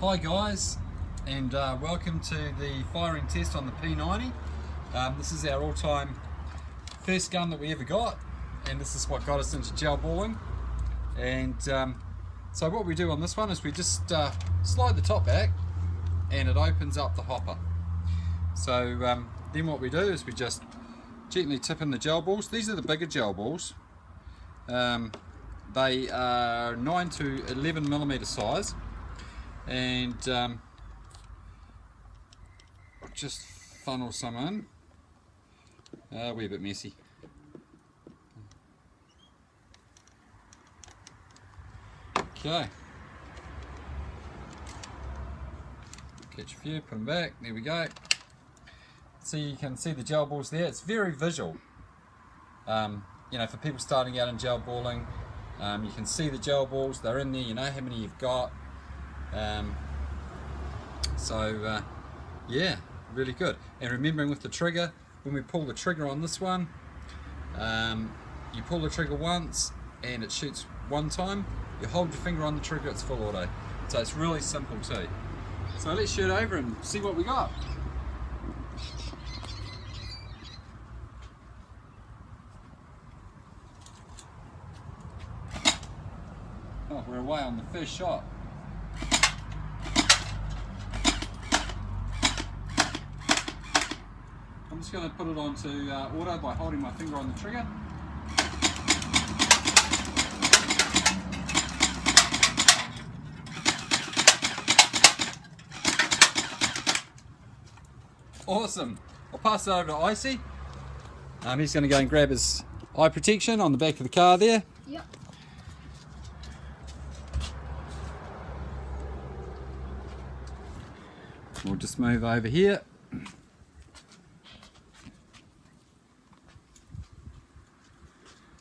Hi guys, and welcome to the firing test on the P90. This is our all-time first gun that we ever got, and this is what got us into gel balling. And so what we do on this one is we just slide the top back and it opens up the hopper. So then what we do is we just gently tip in the gel balls. These are the bigger gel balls. They are 9 to 11 millimeter size, and just funnel some in. A wee bit messy. Okay. Catch a few, put them back. There we go. So you can see the gel balls there. It's very visual. You know, for people starting out in gel balling, you can see the gel balls. They're in there. You know how many you've got. Yeah, really good. And remembering with the trigger, when we pull the trigger on this one, you pull the trigger once and it shoots one time. You hold your finger on the trigger, it's full auto. So it's really simple too. So let's shoot over and see what we got. Oh, we're away on the first shot. I'm just going to put it onto auto by holding my finger on the trigger. Awesome. I'll pass it over to Icy. He's going to go and grab his eye protection on the back of the car there. Yep. We'll just move over here.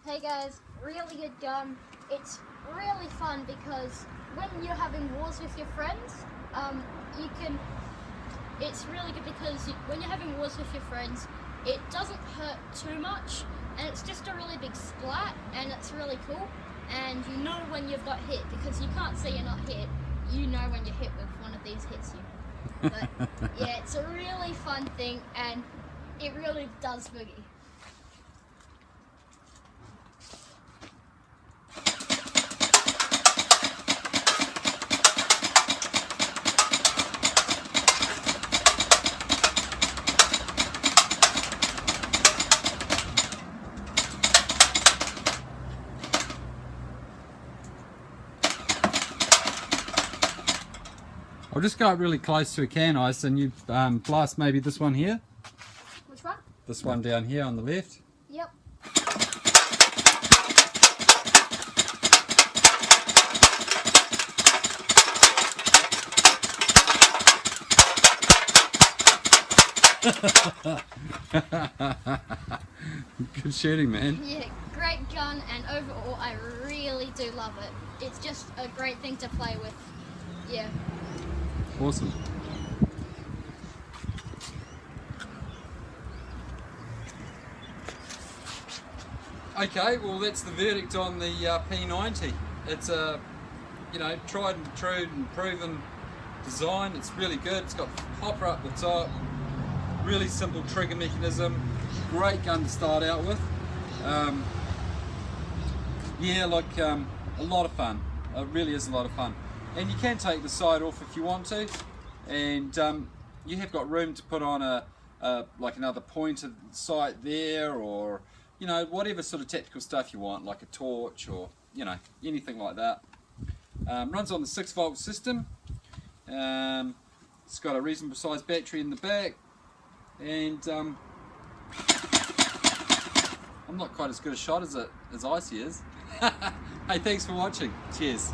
Hey guys, really good gun. It's really fun because when you're having wars with your friends, it's really good because when you're having wars with your friends, it doesn't hurt too much, and it's just a really big splat, and it's really cool. And you know when you've got hit because you can't say you're not hit. You know when you're hit with one of these hits you. But yeah, it's a really fun thing, and it really does boogie. I'll just go up really close to a can, Ice, and you blast maybe this one here. Which one? This one down here on the left. Yep. Good shooting, man. Yeah, great gun, and overall I really do love it. It's just a great thing to play with. Yeah. Awesome. Okay, well that's the verdict on the P90. It's a, you know, tried and true and proven design. It's really good. It's got hopper up the top, really simple trigger mechanism, great gun to start out with. Yeah, like a lot of fun. It really is a lot of fun. And you can take the sight off if you want to, and you have got room to put on like another pointed sight there, or you know, whatever sort of tactical stuff you want, like a torch or you know, anything like that. Runs on the 6-volt system. It's got a reasonable sized battery in the back, and I'm not quite as good a shot as Icy is. Hey, thanks for watching. Cheers.